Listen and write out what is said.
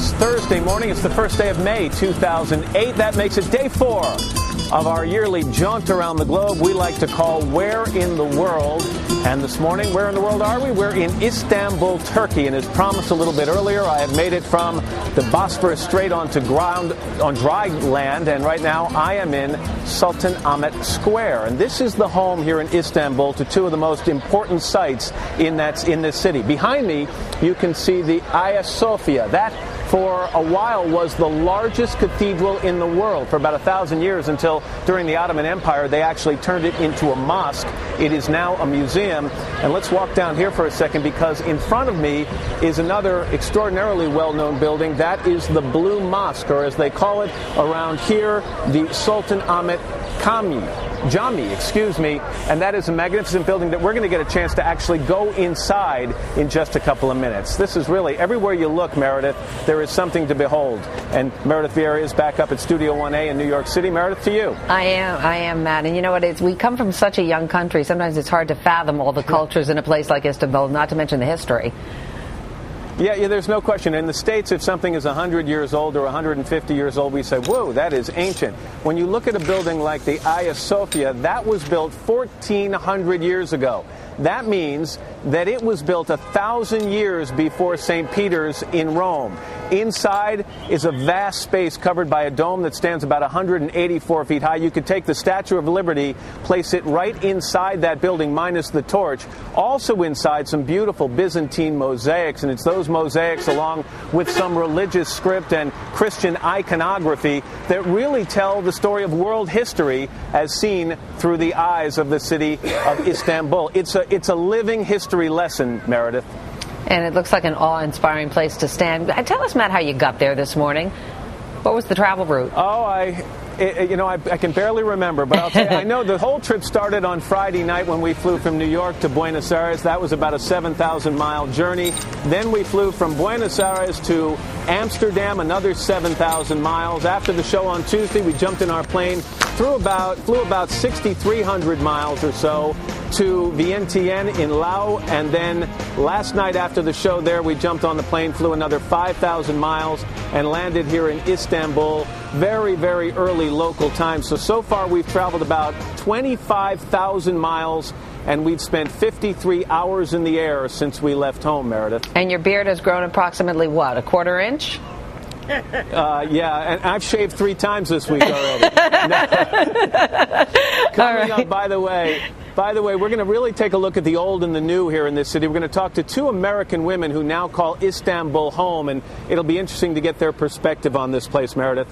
this Thursday morning. It's the first day of May 2008. That makes it day 4 of our yearly jaunt around the globe we like to call Where in the World. And this morning, where in the world are we? We're in Istanbul, Turkey. And as promised a little bit earlier, I have made it from the Bosphorus Strait onto ground on dry land. And right now, I am in Sultan Ahmet Square. And this is the home here in Istanbul to two of the most important sites in this city. Behind me, you can see the Hagia Sophia. That, for a while, was the largest cathedral in the world for about 1,000 years until during the Ottoman Empire they actually turned it into a mosque. It is now a museum. And let's walk down here for a second, because in front of me is another extraordinarily well-known building. That is the Blue Mosque, or as they call it around here, the Sultan Ahmet Jami, excuse me, and that is a magnificent building that we're going to get a chance to actually go inside in just a couple of minutes. This is really, everywhere you look, Meredith, there is something to behold. And Meredith Vieira is back up at Studio 1A in New York City. Meredith, to you. I am, Matt. And you know what, we come from such a young country, sometimes it's hard to fathom all the cultures in a place like Istanbul, not to mention the history. Yeah, there's no question. In the States, if something is 100 years old or 150 years old, we say, whoa, that is ancient. When you look at a building like the Hagia Sophia, that was built 1,400 years ago. That means that it was built 1,000 years before St. Peter's in Rome. Inside is a vast space covered by a dome that stands about 184 feet high. You could take the Statue of Liberty, place it right inside that building, minus the torch. Also inside, some beautiful Byzantine mosaics, and it's those mosaics along with some religious script and Christian iconography that really tell the story of world history as seen through the eyes of the city of Istanbul. It's a living history lesson, Meredith. And it looks like an awe-inspiring place to stand. Tell us, Matt, how you got there this morning. What was the travel route? Oh, I can barely remember, but I'll tell you, I know the whole trip started on Friday night when we flew from New York to Buenos Aires. That was about a 7,000-mile journey. Then we flew from Buenos Aires to Amsterdam, another 7,000 miles. After the show on Tuesday, we jumped in our plane, flew about 6,300 miles or so to Vientiane in Lauer, and then last night after the show there, we jumped on the plane, flew another 5,000 miles, and landed here in Istanbul very, very early local time. So far we've traveled about 25,000 miles, and we've spent 53 hours in the air since we left home, Meredith. And your beard has grown approximately, what, a quarter inch? Yeah, and I've shaved 3 times this week already. Coming up, by the way, we're going to really take a look at the old and the new here in this city. We're going to talk to 2 American women who now call Istanbul home, and it'll be interesting to get their perspective on this place, Meredith.